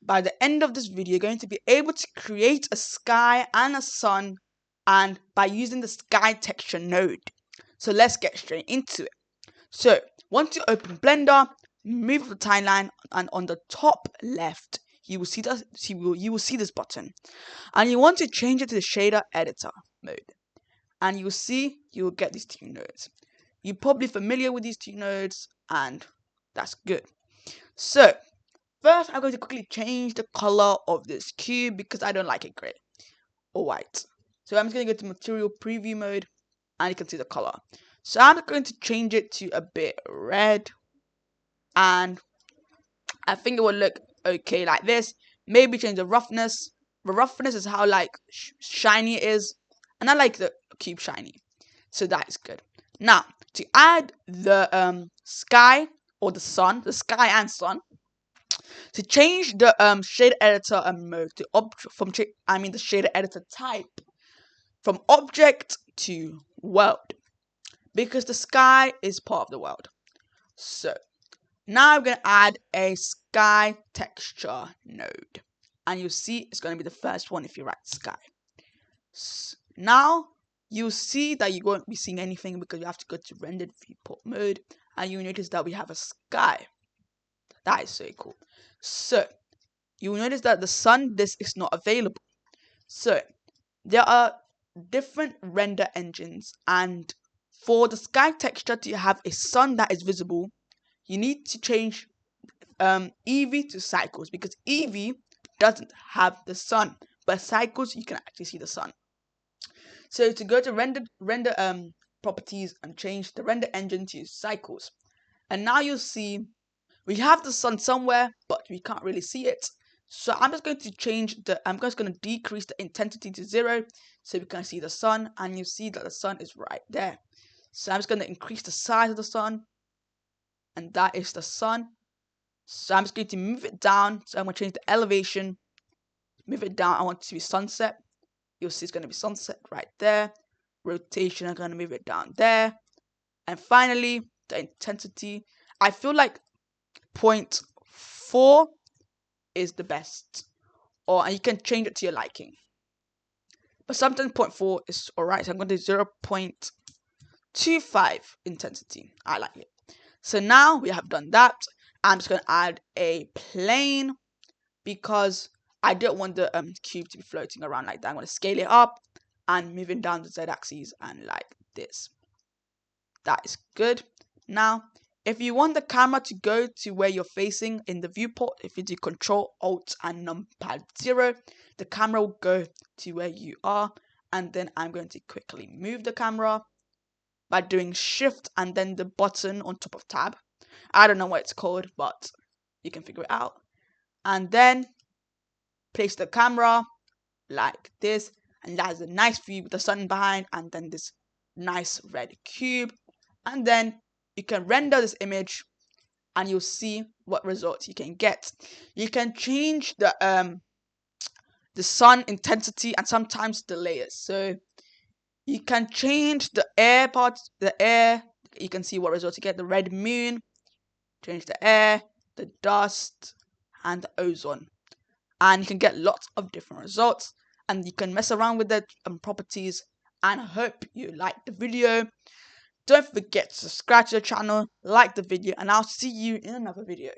by the end of this video, you're going to be able to create a sky and a sun, and by using the sky texture node. So let's get straight into it. So once you open Blender, move the timeline, and on the top left, you will see this button, and you want to change it to the shader editor mode, and you will get these two nodes. You're probably familiar with these two nodes, and that's good. So first, I'm going to quickly change the color of this cube because I don't like it gray or white. So I'm just going to go to material preview mode, and you can see the color. So I'm going to change it to a bit red, and I think it will look okay like this. Maybe change the roughness. The roughness is how like shiny it is, and I like the cube shiny, so that is good. Now to add the sky or the sun, the sky and sun, to change the shader editor mode to the shader editor type from object to world, because the sky is part of the world. So now I'm going to add a sky texture node, and you'll see it's going to be the first one if you write sky. Now you'll see that you won't be seeing anything because you have to go to rendered viewport mode, and you'll notice that we have a sky. That is so cool. So you will notice that the sun disk is not available. So there are different render engines, and for the sky texture to have a sun that is visible, you need to change Eevee to Cycles, because Eevee doesn't have the sun, but Cycles you can actually see the sun. So to go to render properties and change the render engine to Cycles, and now you'll see we have the sun somewhere, but we can't really see it. So I'm just going to I'm just going to decrease the intensity to 0 so we can see the sun, and you see that the sun is right there. So I'm just going to increase the size of the sun, and that is the sun. So I'm just going to move it down. So I'm going to change the elevation, move it down. I want it to be sunset. You'll see it's going to be sunset right there. Rotation, I'm going to move it down there. And finally, the intensity. I feel like 0.4 is the best, and you can change it to your liking, but sometimes 0.4 is alright. So I'm going to do 0.25 intensity. I like it. So now we have done that. I'm just going to add a plane because I don't want the cube to be floating around like that. I'm going to scale it up and moving down the z-axis and like this. That is good. Now if you want the camera to go to where you're facing in the viewport, if you do Control Alt and numpad 0, the camera will go to where you are. And then I'm going to quickly move the camera by doing Shift and then the button on top of Tab. I don't know what it's called, but you can figure it out. And then place the camera like this, and that has a nice view with the sun behind, and then this nice red cube. And then you can render this image, and you'll see what results you can get. You can change the sun intensity and sometimes the layers. So you can change the air part, you can see what results you get. The red moon, change the air, the dust, and the ozone. And you can get lots of different results, and you can mess around with the properties. And I hope you liked the video. Don't forget to subscribe to the channel, like the video, and I'll see you in another video.